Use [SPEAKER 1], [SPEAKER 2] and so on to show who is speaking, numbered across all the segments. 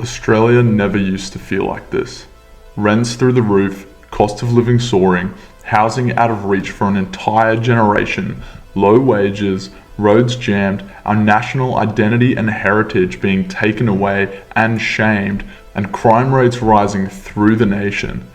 [SPEAKER 1] Australia never used to feel like this. Rents through the roof, cost of living soaring, housing out of reach for an entire generation, low wages, roads jammed, our national identity and heritage being taken away and shamed, and crime rates rising through the nation.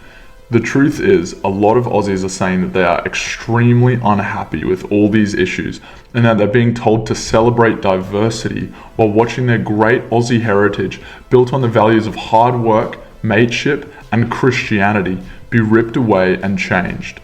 [SPEAKER 1] The truth is, a lot of Aussies are saying that they are extremely unhappy with all these issues and that they're being told to celebrate diversity while watching their great Aussie heritage built on the values of hard work, mateship, and Christianity be ripped away and changed.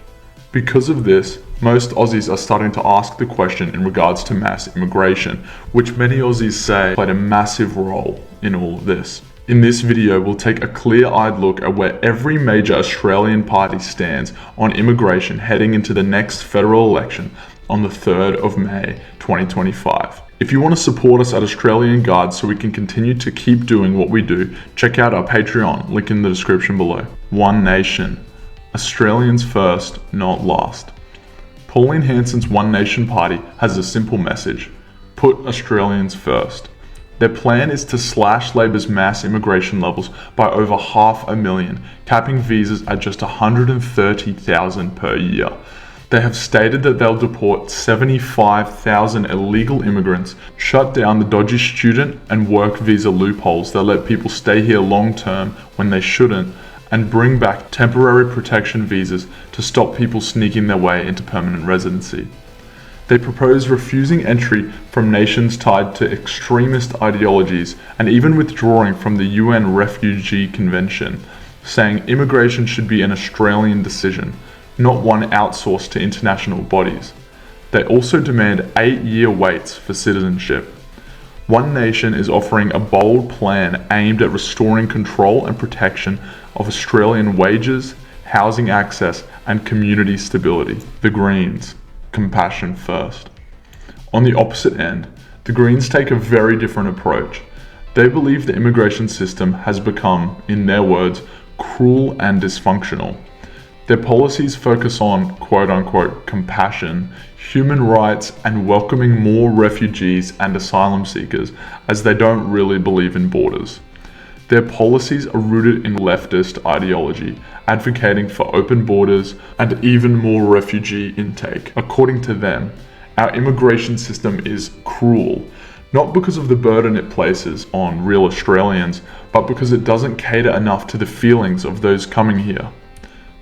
[SPEAKER 1] Because of this, most Aussies are starting to ask the question in regards to mass immigration, which many Aussies say played a massive role in all of this. In this video, we'll take a clear-eyed look at where every major Australian party stands on immigration heading into the next federal election on the 3rd of May 2025. If you want to support us at Australian Guard so we can continue to keep doing what we do, check out our Patreon, link in the description below. One Nation. Australians first, not last. Pauline Hanson's One Nation Party has a simple message: put Australians first. Their plan is to slash Labor's mass immigration levels by over 500,000, capping visas at just 130,000 per year. They have stated that they'll deport 75,000 illegal immigrants, shut down the dodgy student and work visa loopholes that let people stay here long term when they shouldn't, and bring back temporary protection visas to stop people sneaking their way into permanent residency. They propose refusing entry from nations tied to extremist ideologies and even withdrawing from the UN Refugee Convention, saying immigration should be an Australian decision, not one outsourced to international bodies. They also demand 8-year waits for citizenship. One Nation is offering a bold plan aimed at restoring control and protection of Australian wages, housing access, and community stability. The Greens. Compassion first. On the opposite end, the Greens take a very different approach. They believe the immigration system has become, in their words, cruel and dysfunctional. Their policies focus on quote-unquote compassion, human rights, and welcoming more refugees and asylum seekers, as they don't really believe in borders. Their policies are rooted in leftist ideology, advocating for open borders and even more refugee intake. According to them, our immigration system is cruel, not because of the burden it places on real Australians, but because it doesn't cater enough to the feelings of those coming here.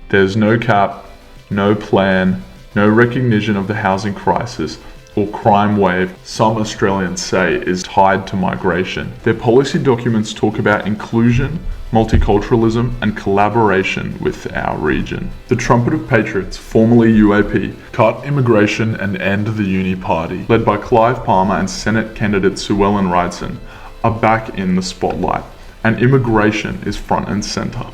[SPEAKER 1] There's no cap, no plan, no recognition of the housing crisis or crime wave some Australians say is tied to migration. Their policy documents talk about inclusion, multiculturalism, and collaboration with our region. The Trumpet of Patriots, formerly UAP, cut immigration and end the Uni Party, led by Clive and Senate candidate Sue Ellen Wrightson, are back in the spotlight, and immigration is front and centre.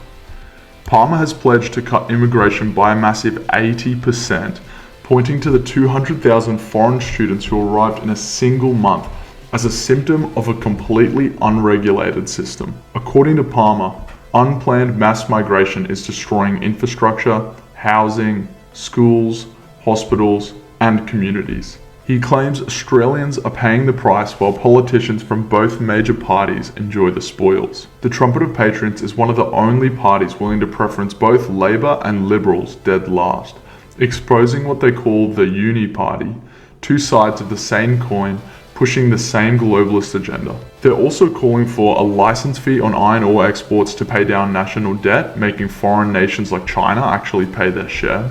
[SPEAKER 1] Palmer has pledged to cut immigration by a massive 80%, pointing to the 200,000 foreign students who arrived in a single month as a symptom of a completely unregulated system. According to Palmer, unplanned mass migration is destroying infrastructure, housing, schools, hospitals, and communities. He claims Australians are paying the price while politicians from both major parties enjoy the spoils. The Trumpet of Patriots is one of the only parties willing to preference both Labor and Liberals dead last, exposing what they call the Uni Party, two sides of the same coin, pushing the same globalist agenda. They're also calling for a license fee on iron ore exports to pay down national debt, making foreign nations like China actually pay their share,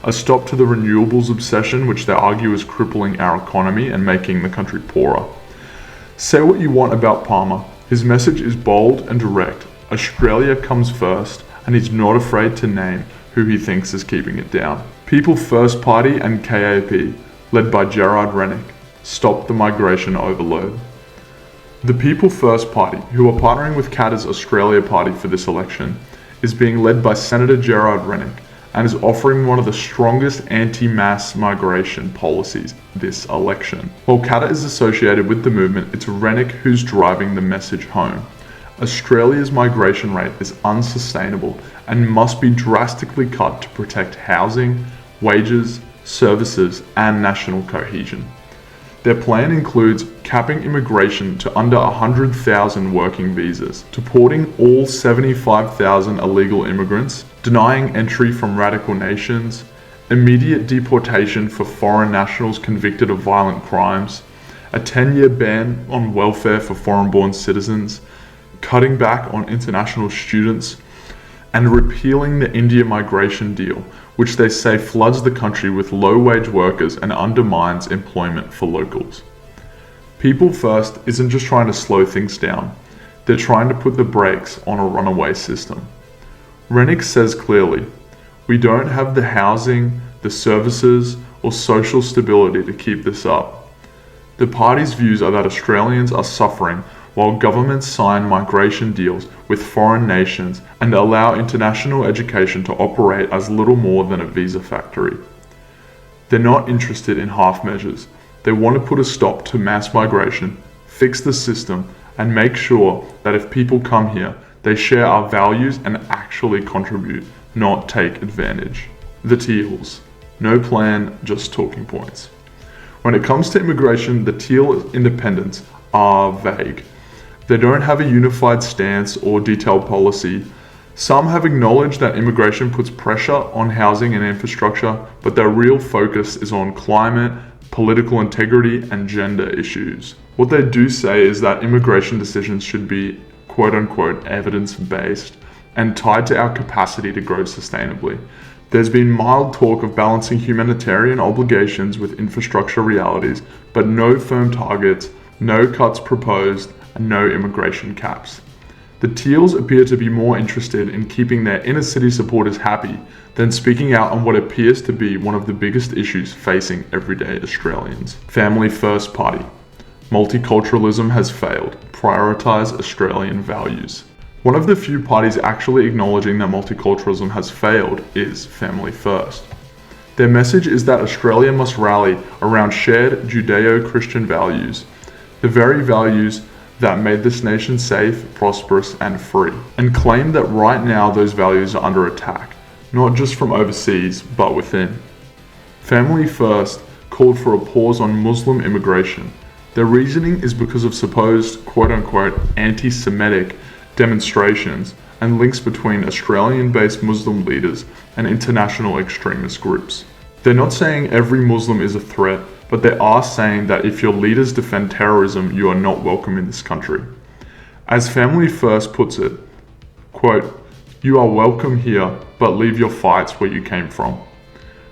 [SPEAKER 1] a stop to the renewables obsession, which they argue is crippling our economy and making the country poorer. Say what you want about Palmer, his message is bold and direct. Australia comes first, and he's not afraid to name who he thinks is keeping it down. People First Party and KAP, led by Gerard Rennick, stop the migration overload. The People First Party, who are partnering with Katter's Australia Party for this election, is being led by Senator Gerard Rennick and is offering one of the strongest anti-mass migration policies this election. While Katter is associated with the movement, it's Rennick who's driving the message home. Australia's migration rate is unsustainable and must be drastically cut to protect housing, wages, services, and national cohesion. Their plan includes capping immigration to under 100,000 working visas, deporting all 75,000 illegal immigrants, denying entry from radical nations, immediate deportation for foreign nationals convicted of violent crimes, a 10-year ban on welfare for foreign-born citizens, cutting back on international students, and repealing the India migration deal, which they say floods the country with low-wage workers and undermines employment for locals. People First isn't just trying to slow things down, they're trying to put the brakes on a runaway system. Rennick says clearly, "We don't have the housing, the services, or social stability to keep this up." The party's views are that Australians are suffering while governments sign migration deals with foreign nations and allow international education to operate as little more than a visa factory. They're not interested in half measures. They want to put a stop to mass migration, fix the system, and make sure that if people come here, they share our values and actually contribute, not take advantage. The Teals. No plan, just talking points. When it comes to immigration, the Teal independents are vague. They don't have a unified stance or detailed policy. Some have acknowledged that immigration puts pressure on housing and infrastructure, but their real focus is on climate, political integrity, and gender issues. What they do say is that immigration decisions should be quote-unquote evidence-based and tied to our capacity to grow sustainably. There's been mild talk of balancing humanitarian obligations with infrastructure realities, but no firm targets, no cuts proposed, and no immigration caps. The Teals appear to be more interested in keeping their inner city supporters happy than speaking out on what appears to be one of the biggest issues facing everyday Australians. Family First Party. Multiculturalism has failed. Prioritise Australian values. One of the few parties actually acknowledging that multiculturalism has failed is Family First. Their message is that Australia must rally around shared Judeo-Christian values, the very values that made this nation safe, prosperous, and free, and claim that right now those values are under attack, not just from overseas, but within. Family First called for a pause on Muslim immigration. Their reasoning is because of supposed quote-unquote anti-Semitic demonstrations and links between Australian-based Muslim leaders and international extremist groups. They're not saying every Muslim is a threat, but they are saying that if your leaders defend terrorism, you are not welcome in this country. As Family First puts it, quote, "You are welcome here, but leave your fights where you came from."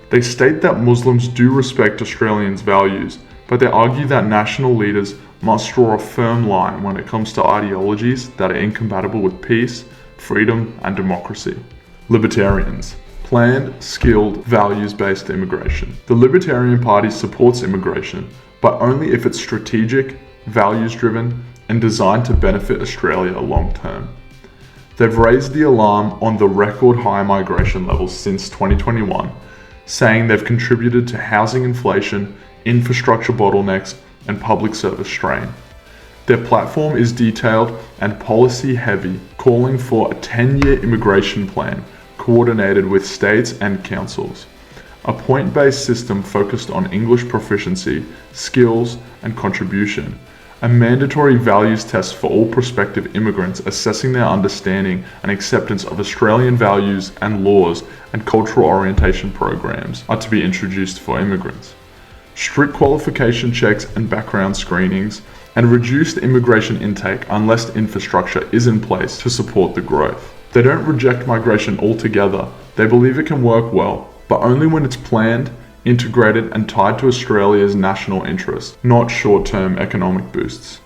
[SPEAKER 1] They state that Muslims do respect Australians' values, but they argue that national leaders must draw a firm line when it comes to ideologies that are incompatible with peace, freedom, and democracy. Libertarians. Planned, skilled, values-based immigration. The Libertarian Party supports immigration, but only if it's strategic, values-driven, and designed to benefit Australia long-term. They've raised the alarm on the record high migration levels since 2021, saying they've contributed to housing inflation, infrastructure bottlenecks, and public service strain. Their platform is detailed and policy-heavy, calling for a 10-year immigration plan coordinated with states and councils. A point-based system focused on English proficiency, skills, and contribution. A mandatory values test for all prospective immigrants assessing their understanding and acceptance of Australian values and laws, and cultural orientation programs are to be introduced for immigrants. Strict qualification checks and background screenings, and reduced immigration intake unless infrastructure is in place to support the growth. They don't reject migration altogether, they believe it can work well, but only when it's planned, integrated, and tied to Australia's national interests, not short-term economic boosts.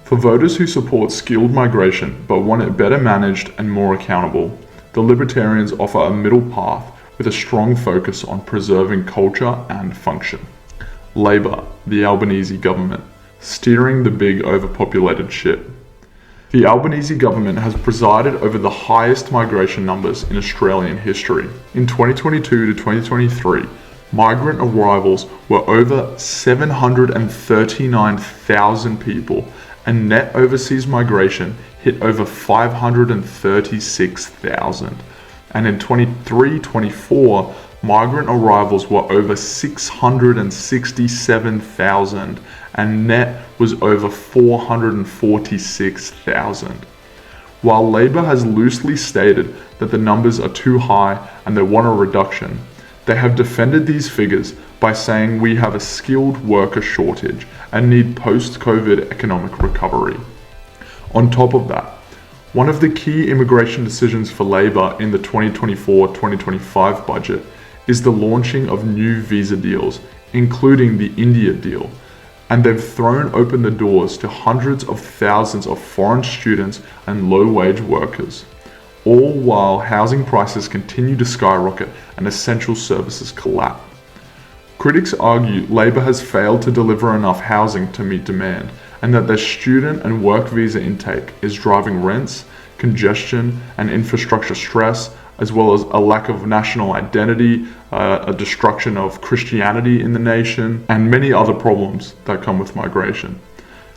[SPEAKER 1] For voters who support skilled migration but want it better managed and more accountable, the Libertarians offer a middle path with a strong focus on preserving culture and function. Labor, the Albanese government, steering the big overpopulated ship. The Albanese government has presided over the highest migration numbers in Australian history. In 2022 to 2023, migrant arrivals were over 739,000 people, and net overseas migration hit over 536,000. And in 23-24, migrant arrivals were over 667,000 and net was over 446,000. While Labour has loosely stated that the numbers are too high and they want a reduction, they have defended these figures by saying we have a skilled worker shortage and need post-COVID economic recovery. On top of that, one of the key immigration decisions for Labour in the 2024-2025 budget is the launching of new visa deals, including the India deal, and they've thrown open the doors to hundreds of thousands of foreign students and low-wage workers, all while housing prices continue to skyrocket and essential services collapse. Critics argue Labour has failed to deliver enough housing to meet demand, and that their student and work visa intake is driving rents, congestion, and infrastructure stress, as well as a lack of national identity, a destruction of Christianity in the nation, and many other problems that come with migration.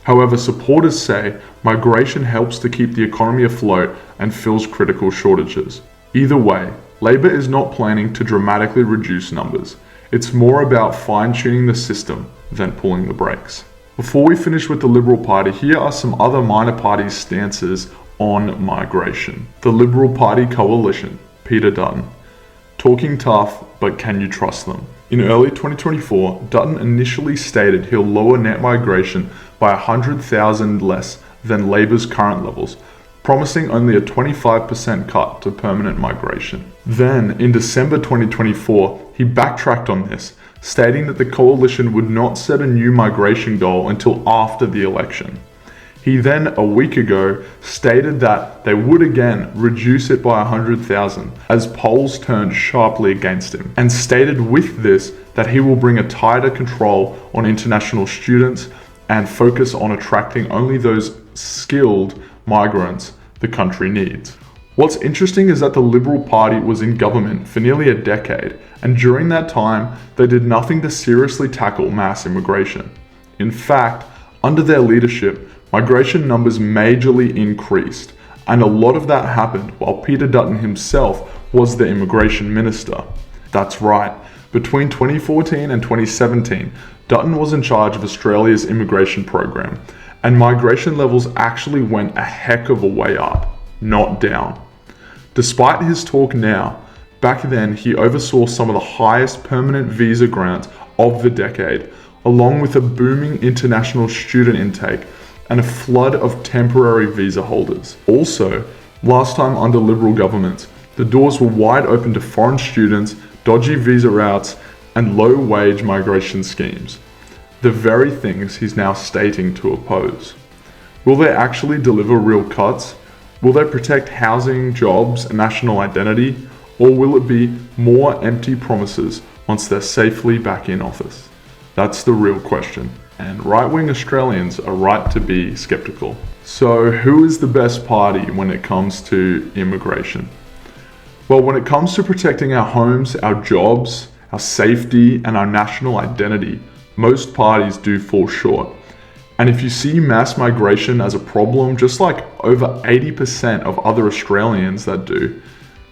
[SPEAKER 1] However, supporters say migration helps to keep the economy afloat and fills critical shortages. Either way, Labour is not planning to dramatically reduce numbers. It's more about fine-tuning the system than pulling the brakes. Before we finish with the Liberal Party, here are some other minor parties' stances on migration. The Liberal Party coalition, Peter Dutton. Talking tough, but can you trust them? In early 2024, Dutton initially stated he'll lower net migration by 100,000 less than Labour's current levels, promising only a 25% cut to permanent migration. Then, in December 2024, he backtracked on this, stating that the coalition would not set a new migration goal until after the election. He then, a week ago, stated that they would again reduce it by 100,000 as polls turned sharply against him, and stated with this that he will bring a tighter control on international students and focus on attracting only those skilled migrants the country needs. What's interesting is that the Liberal Party was in government for nearly a decade, and during that time, they did nothing to seriously tackle mass immigration. In fact, under their leadership, migration numbers majorly increased, and a lot of that happened while Peter Dutton himself was the immigration minister. That's right, between 2014 and 2017, Dutton was in charge of Australia's immigration program, and migration levels actually went a heck of a way up, not down. Despite his talk now, back then he oversaw some of the highest permanent visa grants of the decade, along with a booming international student intake and a flood of temporary visa holders. Also, last time under Liberal governments, the doors were wide open to foreign students, dodgy visa routes, and low-wage migration schemes. The very things he's now stating to oppose. Will they actually deliver real cuts? Will they protect housing, jobs, and national identity? Or will it be more empty promises once they're safely back in office? That's the real question, and right-wing Australians are right to be skeptical. So who is the best party when it comes to immigration? Well, when it comes to protecting our homes, our jobs, our safety, and our national identity, most parties do fall short. And if you see mass migration as a problem, just like over 80% of other Australians that do,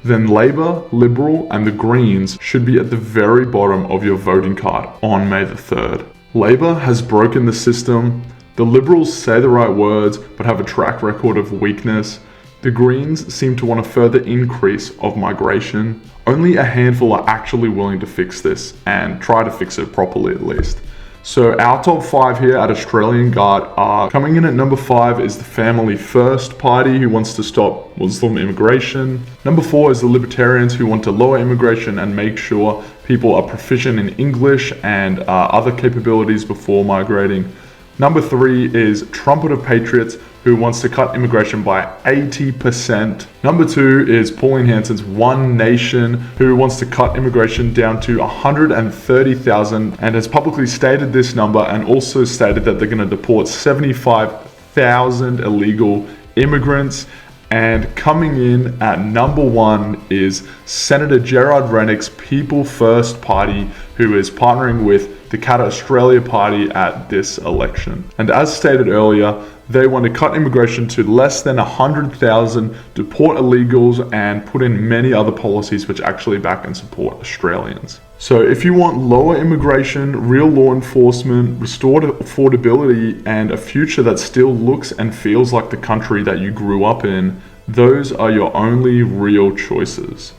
[SPEAKER 1] then Labour, Liberal, and the Greens should be at the very bottom of your voting card on May the 3rd. Labour has broken the system, the Liberals say the right words but have a track record of weakness, the Greens seem to want a further increase of migration. Only a handful are actually willing to fix this, and try to fix it properly at least. So our top 5 here at Australian Guard are, coming in at number 5 is the Family First Party, who wants to stop Muslim immigration. Number 4 is the Libertarians, who want to lower immigration and make sure people are proficient in English and other capabilities before migrating. Number 3 is Trumpet of Patriots, who wants to cut immigration by 80%. Number 2 is Pauline Hanson's One Nation, who wants to cut immigration down to 130,000 and has publicly stated this number and also stated that they're going to deport 75,000 illegal immigrants. And coming in at number 1 is Senator Gerard Rennick's People First Party, who is partnering with the Cat Australia Party at this election. And as stated earlier, they want to cut immigration to less than 100,000, deport illegals, and put in many other policies which actually back and support Australians. So if you want lower immigration, real law enforcement, restored affordability, and a future that still looks and feels like the country that you grew up in, those are your only real choices.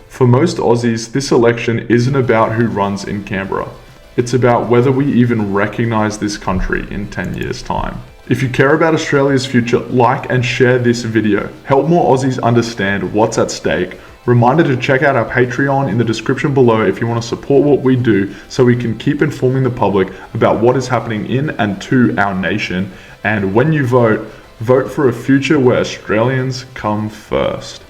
[SPEAKER 1] For most Aussies, this election isn't about who runs in Canberra. It's about whether we even recognize this country in 10 years' time. If you care about Australia's future, like and share this video. Help more Aussies understand what's at stake. Reminder to check out our Patreon in the description below if you want to support what we do so we can keep informing the public about what is happening in and to our nation. And when you vote, vote for a future where Australians come first.